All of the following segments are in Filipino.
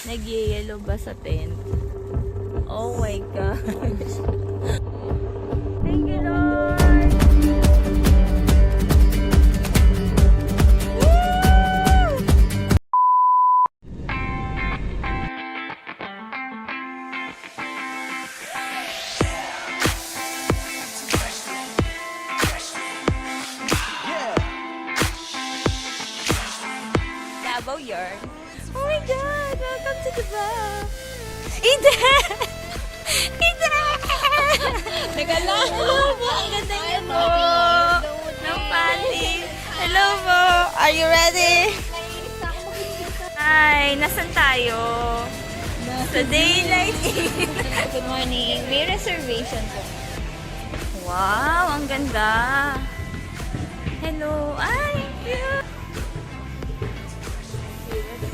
Nag-yellow ba sa tent? Oh my God. Thank you, Lord. Woo! Davao yarn. Oh my God! Welcome to the bar! Ida! Ida! Nagala! Hello po! Ang ganda niyo po! Ng panties! Hello po! Are you ready? Hi! Nasaan tayo? Sa Daylight Inn. Good morning. May reservation po. Wow! Ang ganda! Hello! Ay! Cute!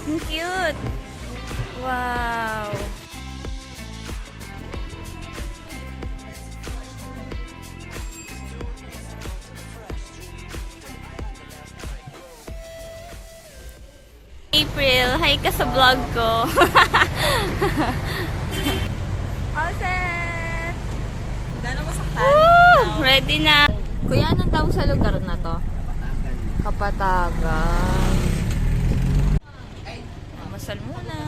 Ang cute! Wow! April, hi ka sa vlog ko. Awesome! Gano'n masaktan? Woo! Ready na. Kuya, anong tawag sa lugar na to? Kapatagan. Masal muna.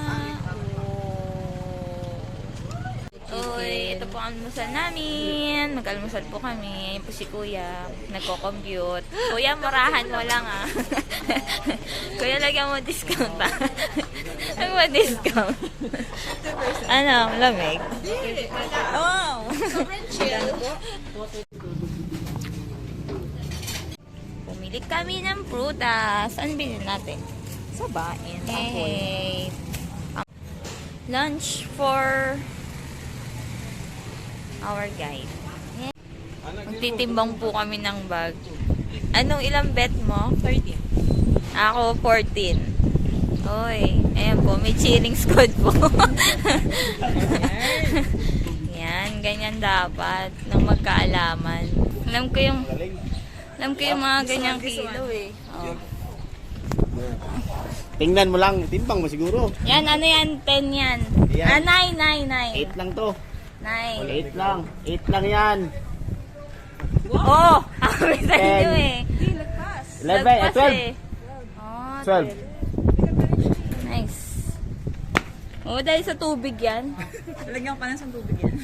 Uy, ito po ang almusal namin. Mag-almusal po kami. Ayan po si Kuya. Nagko-compute. Kuya, murahan mo lang ah. Kuya, lagyan mo discount ah. Lagyan mo discount. Ano, lamig? Wow! Sobrang chill. Pumili kami ng prutas. Ano bilhin natin? Sabain. Hey. Lunch for our guide. Magtitimbang po kami ng bag. Anong ilang bet mo? 13. Ako, 14. Oy, ayan po. May cheering squad po. Yan, ganyan dapat. Nang magkaalaman. Alam ko yung mga ganyang kilo eh. Oh. Tingnan mo lang, timbang mo siguro. Yan, ano yan? 10 yan. Yan. 9. 8 lang to. 9. 8 lang. 8 lang yan. Oh! Ako sa inyo eh. 11, Lagpas 12. eh. Oh, 12. Nice. Oh, dahil sa tubig yan. Lagyan ko pa ng tubig yan.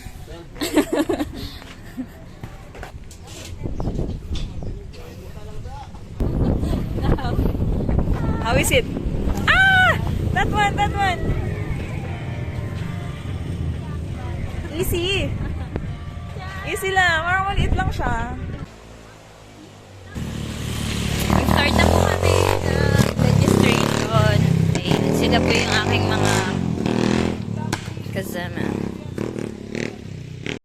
How is it? Ah! That one. Easy. Easy lang. Parang maliit lang siya. Mag-start na po kami ng registration. Ayun, sila po yung aking mga kasama.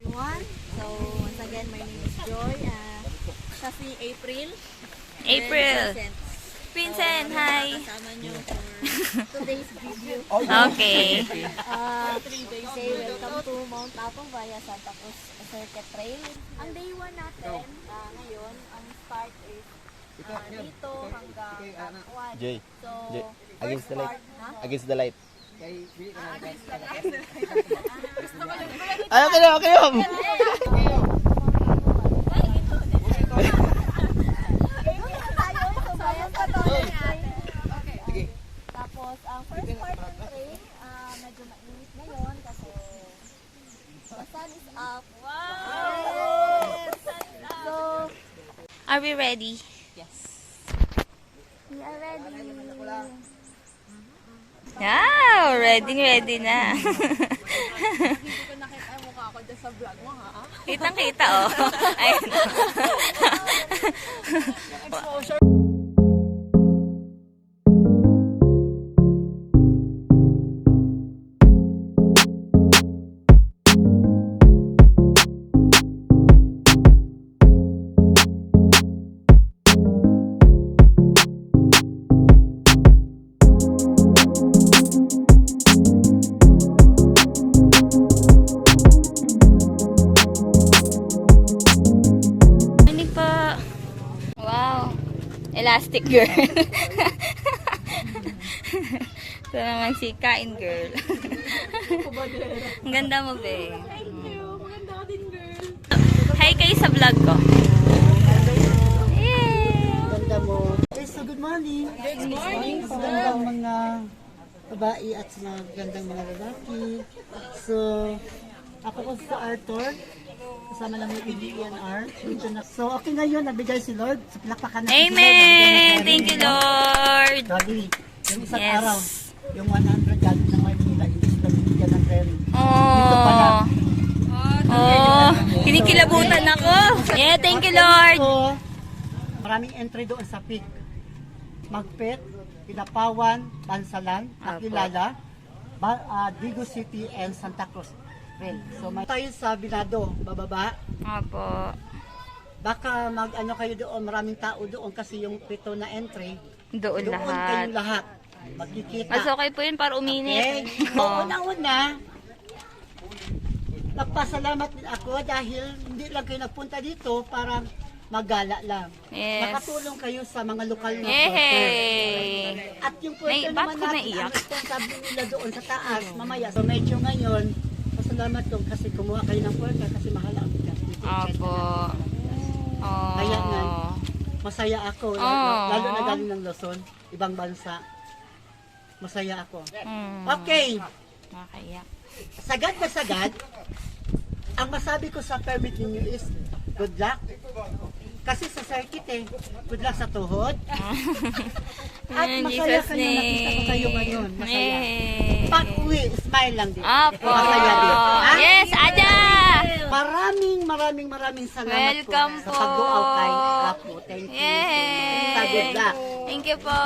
Everyone. So, once again, my name is Joy. Siya si April. April. Vincent. Vincent, hi. Kasama niyo for today's video. Okay. Say, welcome to Mount Apo via Santa Cruz Circuit Trail. Ang day 1 natin, ngayon, ang start is dito hanggang Aquad. Jay. So, Jay. first Against the light. part, ha? Against the light. Against the Ay, okay na, okay na. Tapos, ang first part ng train, medyo mainit ngayon kasi the sun is up. Wow! So, Are we ready? Yes. we are ready. Wow! Ready na. Hindi ko nakita yung mukha ko dyan sa vlog mo, ha? Kitang-kita, oh. Ayun. Exposure. Elastic girl. So, Ito naman si Kain Girl. Ang ganda mo, be. Thank you. Maganda ka din, girl. Hi kayo sa vlog ko. Yay! Ganda mo. Okay, so good morning. Good morning, sir. Gandang mga babae at sa mga gandang mga lalaki. So, ako po si Arthur. Kasama lang yung EDNR. So, okay ngayon, nabigay si Lord. So, palakpakan natin si Lord. Amen! Thank you, Lord! Gabi, yung isang Yes. araw, yung 100 gabi ng Maynila, imbis na binigyan ng Terry. Dito pa lang. Oh, kinikilabutan ako. Yeah, thank you, Lord. So, maraming entry doon sa peak. Magpet, Pinapawan, Bansalan, Akilala, Digo City, and Santa Cruz. So, may tayo sa Binado, bababa. Opo. Baka mag-ano kayo doon, maraming tao doon kasi yung pito na entry, Doon doon kayong lahat. lahat. Magkikita. Mas okay po yun para uminit. Okay. Oh. Una-una, nagpasalamat din ako dahil hindi lang kayo nagpunta dito para maggala lang. Yes. Nakatulong kayo sa mga lokal na porter. Yay! At yung porter Ba't naman ko natin, naiyak? ang responsible nila doon sa taas, mamaya. So medyo ngayon, pasalamat ko kasi kumuha kayo ng porter kasi mahal ang bigas. Opo. Oh. Kaya nga, masaya ako. Lalo na galing ng Luzon, ibang bansa. Masaya ako. Okay. Makakaiyak. Sagad na sagad, ang masabi ko sa permit ninyo is good luck. Kasi sa circuit good luck sa tuhod. At In masaya Jesus' kayo, nakita ko kayo ngayon. Masaya. Yay! Pag uwi, smile lang din. Opo. Masaya din. Ha? Yes, Aja! Maraming salamat Welcome po sa po. pag-duaw kay Apo. Thank you. Yay! Sa good luck. Thank you po.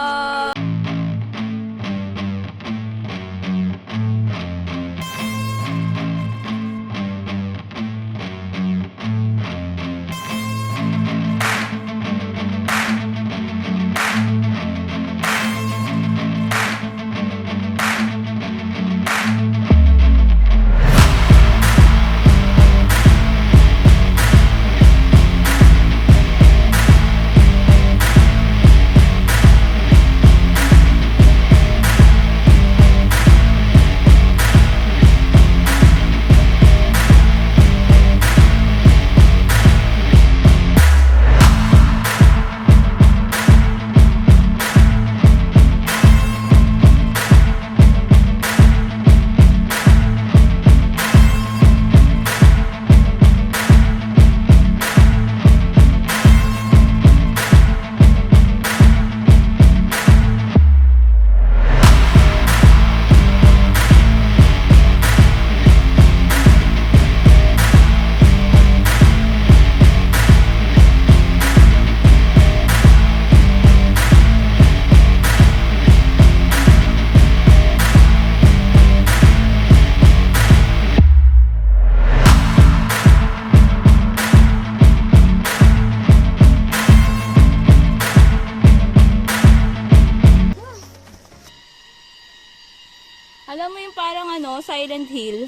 Alam mo yung parang Silent Hill?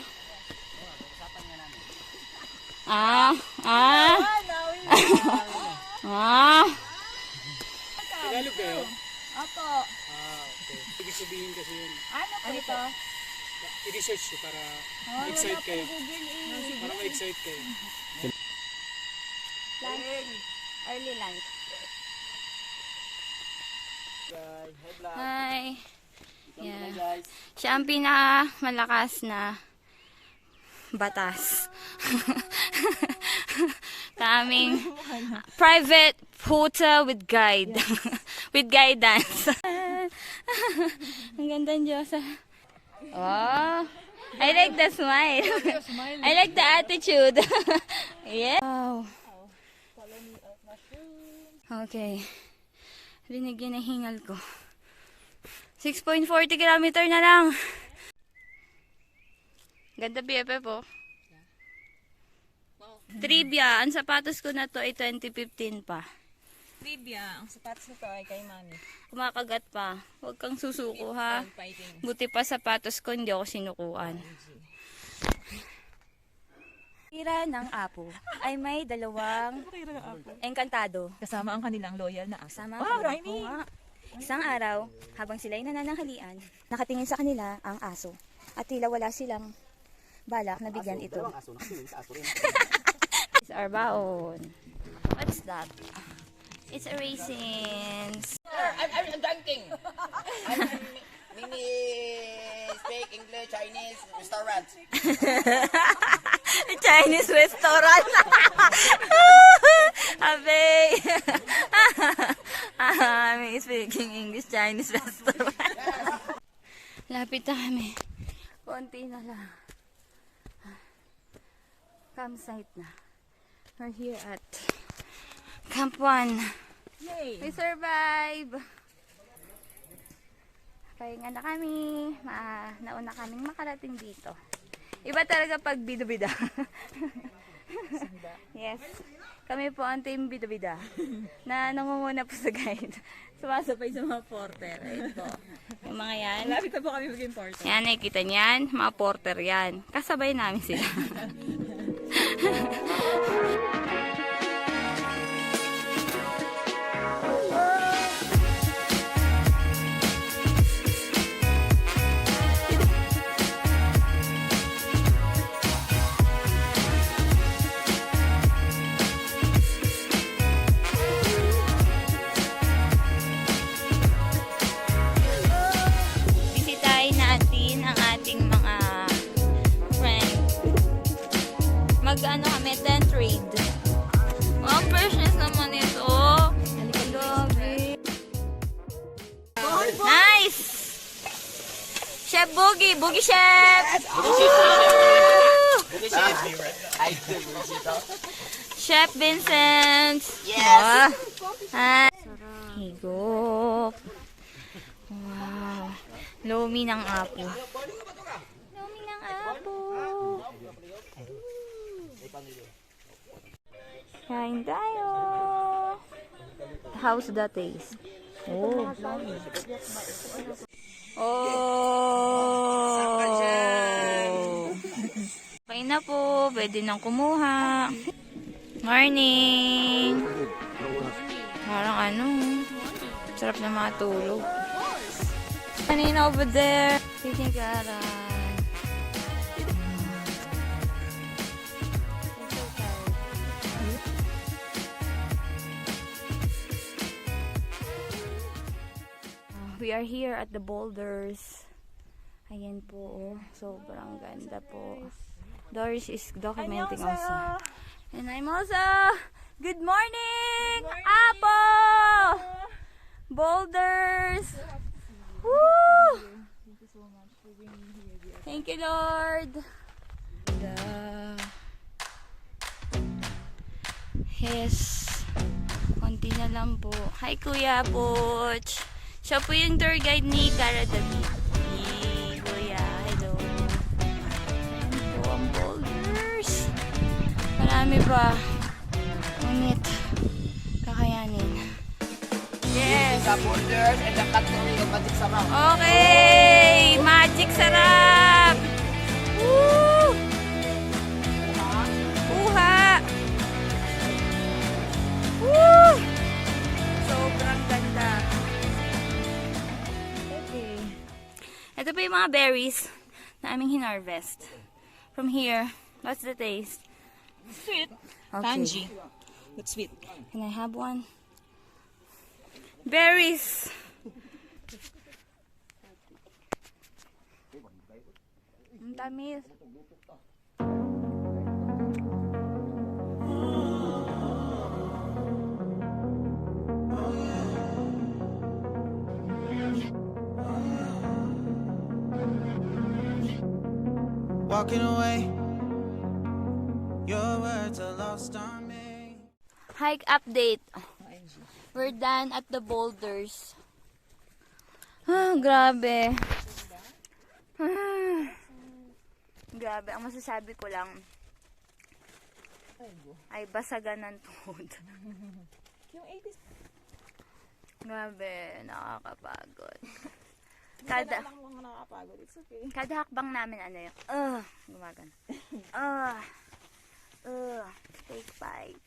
Ah. Tagalog kayo? Opo. Okay. Ibig sabihin kasi yun, Ano ito? i-research ko para ma-excite kayo. Para ma-excite kayo. Early lunch. Hi. Yeah. Siya ang pinakamalakas na batas. Kaming private hotel with guide. With guidance. Ang ganda ng Diyosa. Oh. I like the smile. I like the attitude. Yeah. Wow. Okay. Rinig yun ang hingal ko. 6.40 kilometer na lang. Ganda BFF po. Trivia, ang sapatos ko na to ay 2015 pa. Trivia, ang sapatos nito ay kay Mami. Kumakagat pa. Huwag kang susuko ha. Fighting. Buti pa sapatos ko, hindi ako sinukuan. Tira ng Apo ay may dalawang engkantado. Kasama ang kanilang loyal na aso. Sama Wow, ko. Raimi! Oo nga. Isang araw, habang sila'y nanananghalian, nakatingin sa kanila ang aso. At tila wala silang balak na bigyan ito. It's our baon. What's that? It's a raisins. I'm drinking. I'm mini speak English Chinese restaurant. Chinese restaurant. Abe. I'm speaking English Chinese restaurant. Lapit na kami. Konti na lang. Campsite na. We're here at Camp 1. Yay! We survive! Pahinga na kami. Nauna kaming makarating dito. Iba talaga pag bida-bida. Yes. Kami po ang team bida-bida na nangunguna po sa guide. Sumasabay sa mga porter. Ayun po. Yung mga yan. Lapit na po kami maging porter. Yan, nakikita niyan. Mga porter yan. Kasabay namin sila. Bisitahin natin ang ating mga friend. Mag-ano kami, tent raid. Wow, freshness naman ito. Grabe. Nice! Chef Boogie! Boogie Chef! Chef Vincent! Yes! Hi! Higop! Wow! Lomi ng apo. Lomi ng apo! Kain tayo! How's the taste? Oh! Oh! Kain na po. Pwede nang kumuha. Morning! Parang ano, sarap na matulog. Kanina over there. Tinikaran. We are here at the boulders. Ayan po, oh. Sobrang ganda po. Doris is documenting also. And I'm also, good morning, Apo! Boulders! Woo! Thank you so much for being here. Thank you, Lord. Yes. Konti na lang po. Hi, Kuya Butch. Siya po yung tour guide ni Cara David. Hey, Kuya. Hello. Ayan po ang boulders. Marami pa. Ngunit, kakayanin. Yes. The boulders and the category of magic sarap. Okay. Magic sarap. Woo! Uha. Woo! Sobrang ganda. Okay. Ito pa yung mga berries na aming hinarvest. From here, what's the taste? Sweet. Okay. Tangy. But sweet. Can I have one? Berries. Ang tamis. Walking away, your words are lost on me. Hike update. We're done at the boulders. Ah, grabe. Ah, grabe. Ang masasabi ko lang ay basagan ng tuhod. Yung 80s. Grabe, nakakapagod. Kada lang mga nakakapagod. It's okay. Kada hakbang namin ano yun. Gumagan. Take 5.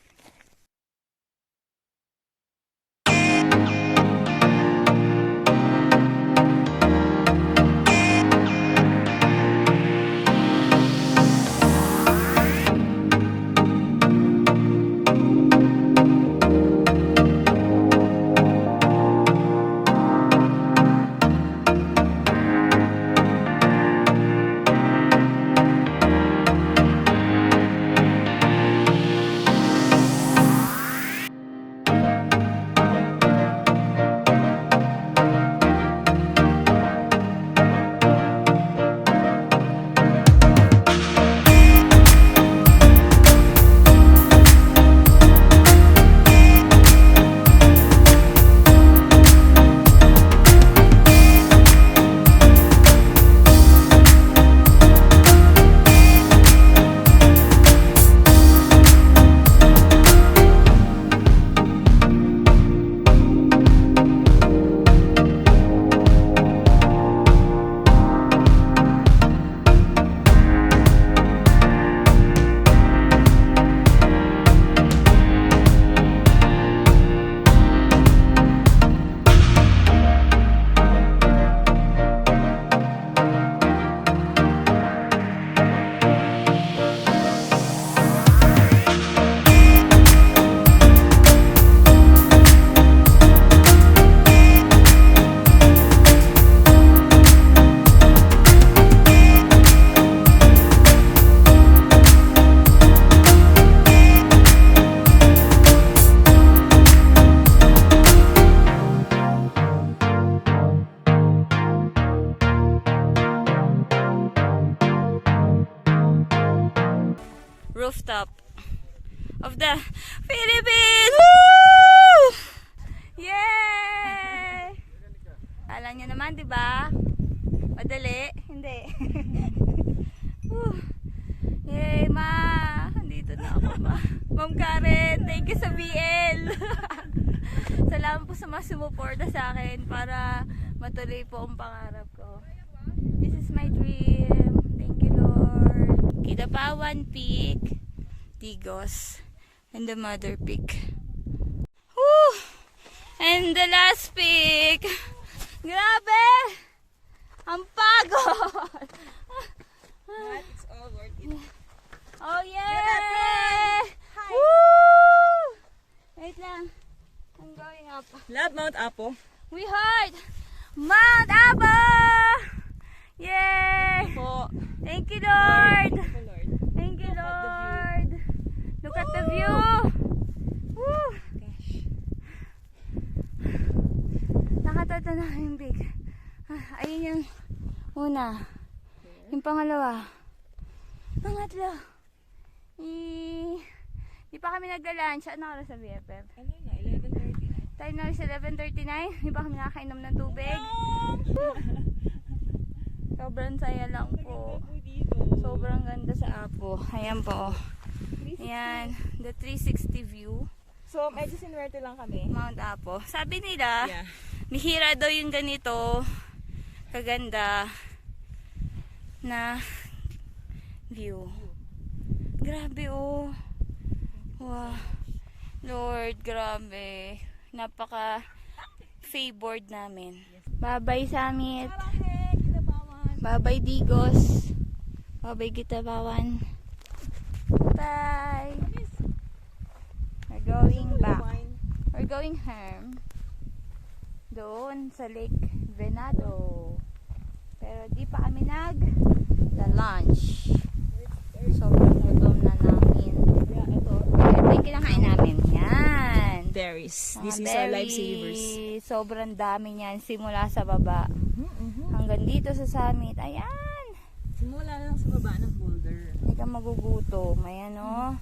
rooftop of the Philippines! Woo! Yay! Alam niyo naman, di ba? Madali? Hindi. Woo! Yay, ma! Andito na ako, ma. Ma'am Karen, thank you sa BL. Salamat po sa mga sumuporta sa akin para matuloy po ang pangarap ko. This is my dream. Thank you, Lord. Kidapawan Peak, Tigos, and the Mother Peak. Woo! And the last peak. Grabe! Ang pagod! But it's all worth it. Oh yeah! Woo! Wait lang. I'm going up. Love Mount Apo. We heard Mount Apo! Yay! Po. Thank you, Lord! Oh, Lord. Thank you, Lord! Look at the view! Woo! Gosh. Nakatata na yung big. Ayun yung una. Yung pangalawa. Pangatlo. Di pa kami nagla-lunch. Ano oras sa BFF? Ano na? 11:30 na. Time na is 11:39. Di pa kami nakakainom ng tubig. Sobrang saya lang po. Po dito. Sobrang ganda sa Apo. Ayan po. Ayan. The 360 view. So, medyo sinuwerte lang kami. Mount Apo. Sabi nila, Yeah. mihira daw yung ganito kaganda na view. Grabe oh. Wow. Lord, grabe. Napaka favored namin. Bye-bye Summit. Bye-bye Digos. Bye-bye Kidapawan. Bye. We're going back. We're going home. Doon sa Lake Venado. Pero di pa kami lunch. Sobrang gutom na namin. Yeah, ito. Ito yung kinakain namin. Yan. Berries. Mga This is our berries. lifesavers. Sobrang dami niyan. Simula sa baba. Hanggang dito sa summit. Ayan. Simula lang sa baba ng boulder. Hindi ka magugutom. Ayan o.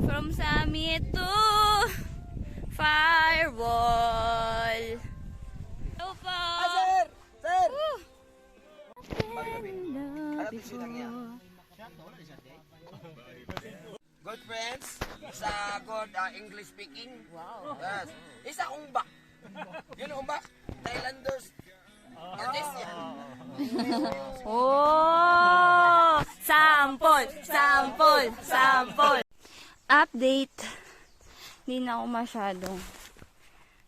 From summit to firewall. Hello po. Sir! Sir! Woo! Good friends, sa good English speaking. Wow. Yes. Isa umbak. Yun umbak. Thailanders. Oh! Sample! Sample! Sample! Update. Hindi na ako masyadong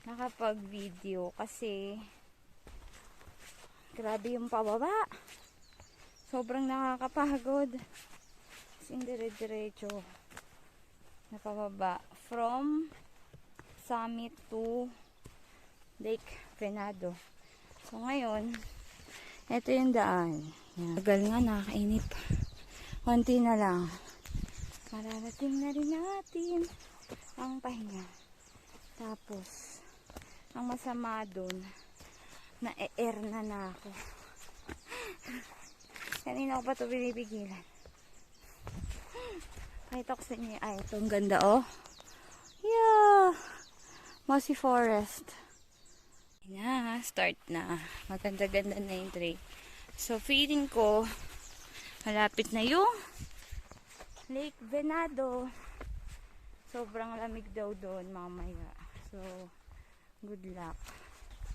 nakapag-video kasi grabe yung pababa. Sobrang nakakapagod. Kasi dire-diretso na pababa. From summit to Lake Venado. So ngayon, ito yung daan. Yan. Tagal nga, nakakainip. Konti na lang. Mararating na rin natin ang pahinga. Tapos, ang masama dun, na-air na ako. Kanina ko pa ito pinipigilan. Pakita ko sa inyo. Ay, ito ang ganda, oh. Yeah! Mossy Forest. Na, start na. Maganda-ganda na yung trail. So, feeling ko, malapit na yung Lake Venado. Sobrang lamig daw doon mamaya. So, good luck.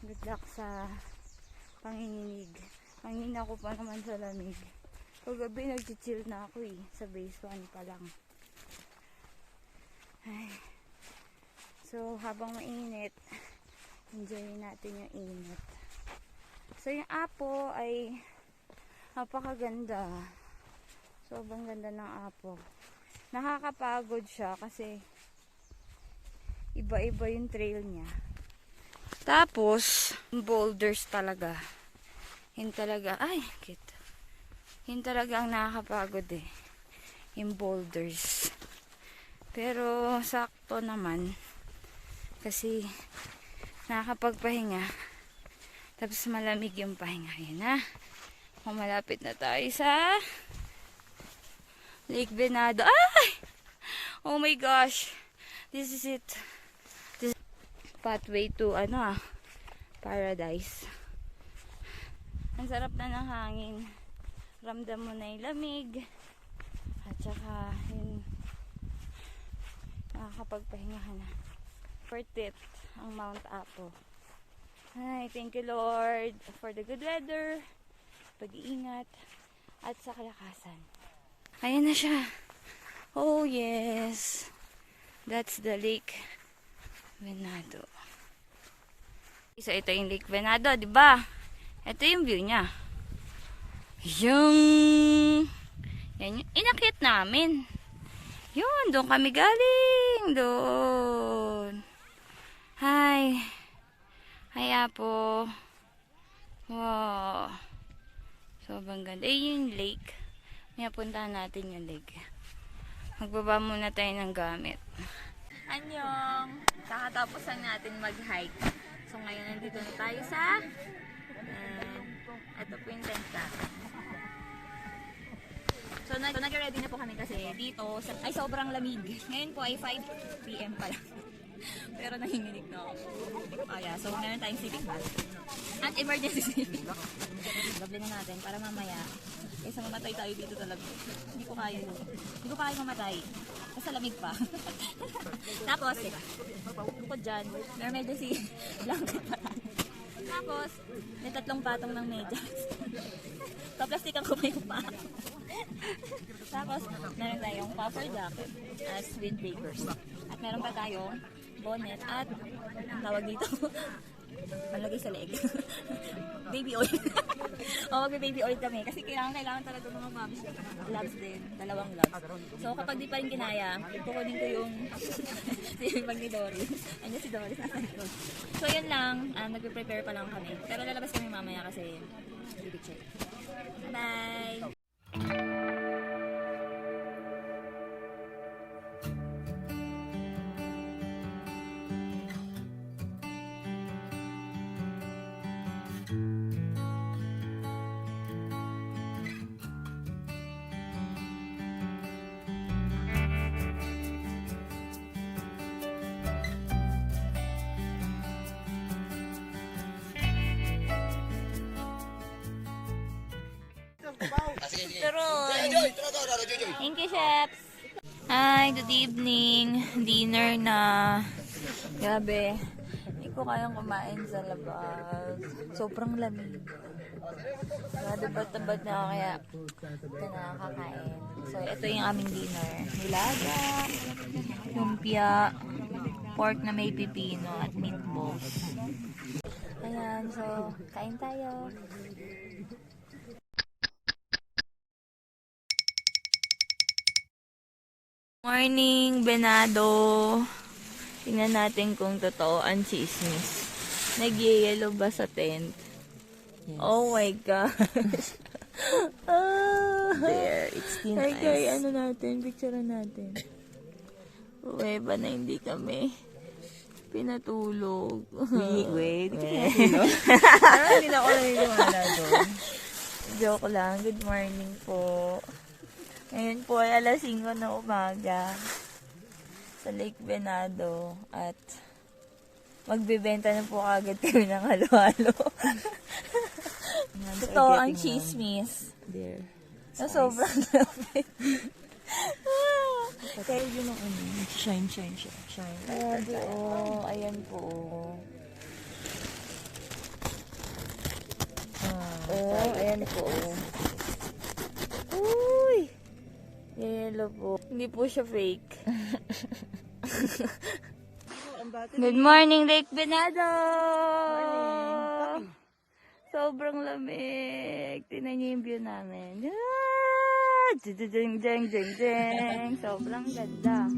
Good luck sa panginginig. Kanina ko pa naman sa lamig. Kagabi nag-chill na ako sa base 1 pa lang. Ay. So, habang mainit, enjoy natin yung init. So, yung Apo ay napakaganda. Sobrang ganda ng Apo. Nakakapagod siya kasi iba-iba yung trail niya. Tapos, boulders talaga. Yun talaga, ay, cute. Yun talaga ang nakakapagod yung boulders. Pero, sakto naman. Kasi, nakakapagpahinga. Tapos, malamig yung pahinga. Yan na. Malapit na tayo sa Lake Venado. Ay! Oh my gosh. This is it. This is pathway to paradise. Ang sarap na ng hangin. Ramdam mo na yung lamig. At saka yun, nakakapagpahinga ka na. Worth it ang Mount Apo. Ay, thank you Lord for the good weather, pag-iingat, at sa kalakasan. Ayan na siya. Oh yes. That's the Lake Venado. So ito yung Lake Venado, di ba? Ito yung view niya. Yan yung inakyat namin. Yun, doon kami galing. Doon. Hi. Hi, Apo. Wow. Sobrang ganda. Yung lake. May puntahan natin yung lake. Magbaba muna tayo ng gamit. Anyong! Kakatapos lang natin mag-hike. So ngayon nandito na tayo sa ito po yung tent natin. So nag-ready na po kami kasi dito ay sobrang lamig. Ngayon po ay 5 PM pa lang. Pero nanginginig na ako. So meron tayong sleeping bag. At emergency sleeping bag. Doble na natin para mamaya kaysa mamatay tayo dito talaga. Hindi ko kaya mamatay. Kasi lamig pa. Tapos, bukod dyan, may emergency blanket pa tayo. Tapos, may 3 patong ng medyas. Kaplastikan ko pa yung pa. Tapos, meron tayong puffer jacket as windbreakers. At meron pa tayong bonnet at ang tawag dito, malagay sa leg. Baby oil. Magbe-baby oil kami kasi kailangan talaga mga moms. Gloves din, 2 gloves. So kapag di pa rin kinaya, kukunin ko yung bag ni Doris. Andiyan si Doris nasa likod. So yun lang, nagpe-prepare pa lang kami. Pero lalabas kami mamaya kasi baby check. Bye! Thank you, chefs. Hi, good evening. Dinner na. Grabe. Hindi ko kayang kumain sa labas. Sobrang lamig. Grabe, ba't na ako kaya ito nakakain. So, ito yung aming dinner. Nilaga, lumpia, pork na may pipino, at meatballs. Ayan, so, kain tayo. Morning, Venado. Tingnan natin kung totoo ang chismis. Nag-yellow ba sa tent? Yes. Oh my gosh. There, it's thin ice. Okay, picturean natin. Pruweba na hindi kami pinatulog. Wait. Parang hindi na ako naniniwala doon. Joke lang. Good morning po. Ngayon po ay alas 5 na umaga sa Lake Venado at magbebenta na po agad kami ng halo-halo. Totoo ang chismis. There. Na sobrang lapit. Pero yun ang shine. Grabe, oh. Ayan po. Ayan po. Uy! Yellow po. Hindi po siya fake. Good morning, Lake Venado! Sobrang lamig. Tingnan niyo yung view namin. Jeng. Sobrang ganda.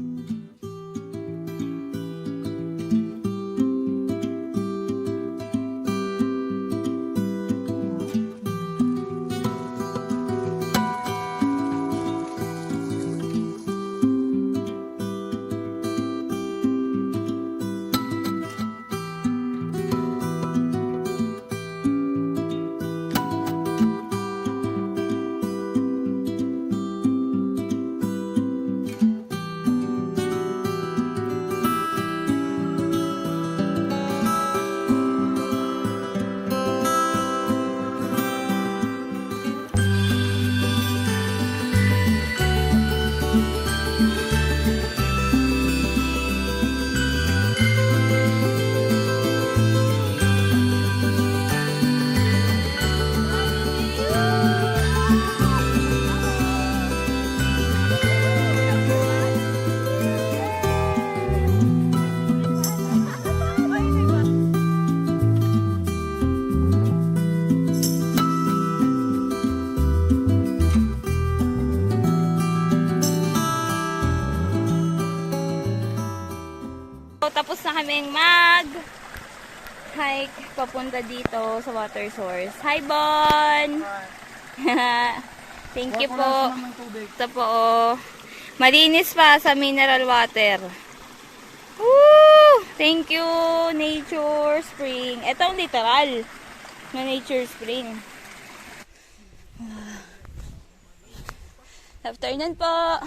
kaming hike papunta dito sa water source. Hi, Bon! Thank you po. Ito po, oh. Malinis pa sa mineral water. Woo! Thank you, Nature Spring. Ito ang literal na Nature Spring. Afternoon po.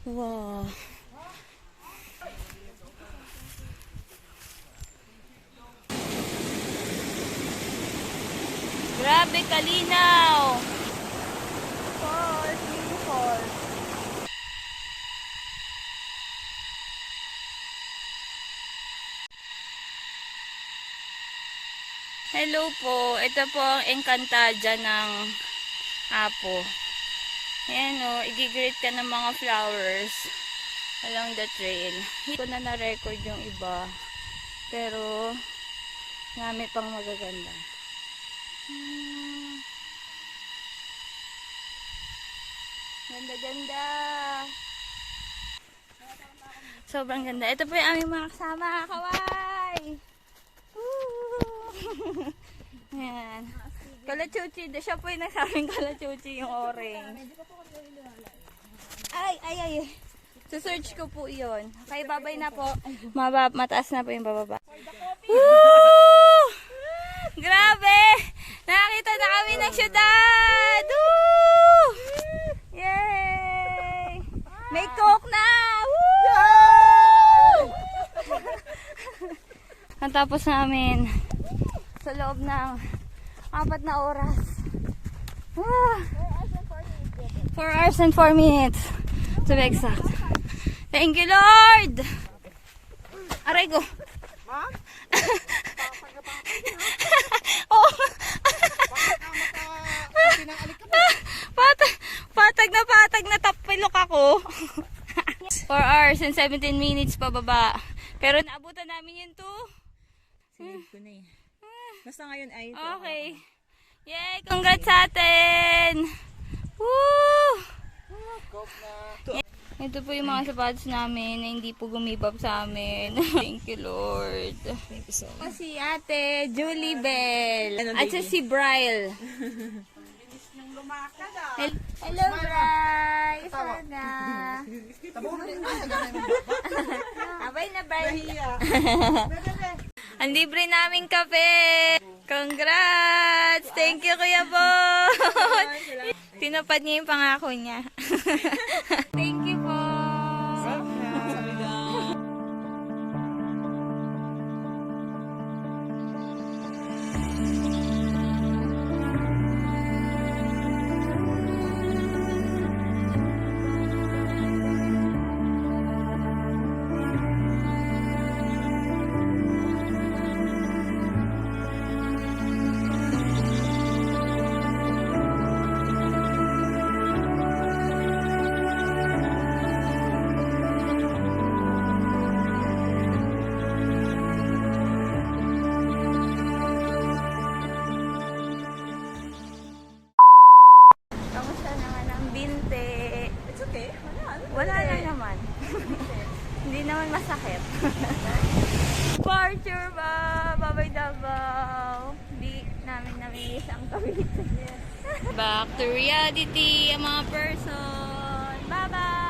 Wow. Grabe kalinaw. Falls, mini falls. Hello po. Ito po ang Encantadia ng Apo. Ayan o, i-greet ka ng mga flowers along the trail. Hindi ko na na-record yung iba. Pero, gamit pang magaganda. Ganda-ganda. Sobrang ganda. Ito po yung aming mga kasama. Kawai! Woo! Ayan. Kalachuchi. Siya po yung nagsabing kalachuchi yung orange. Ay. Search ko po yun. Okay, babay na po. Mataas na po yung bababa. Woo! Grabe! Nakakita na kami ng syudad! Woo! Yay! May coke na! Woo! Ang tapos namin sa loob ng 4 na oras. 4 hours and 4 minutes. To be exact. Thank you, Lord! Aray ko. Ma'am? Oh. patag na tapilok ako. 4 hours and 17 minutes pababa. Pero naabutan namin yun to. Save ko na eh. Basta ngayon ay ito. Okay. Yay! Congrats sa atin! Woo! Ito po yung mga sapatos namin na hindi po gumibab sa amin. Thank you, Lord. Thank you so much. Si Ate Julie Bell. Anong At baby? si Brile. Hello, Bryce. Sana. Abay na, Bryce. Ang libre naming kape. Congrats! Thank you, Kuya Bon. Tinupad niya yung pangako niya. Thank you po. Kamusta naman ang binte? It's okay. Wala na naman. Hindi naman masakit. Departure ba? Babay Davao. Hindi namin namiss ang Cavite. Back to reality, ang mga person. Bye-bye!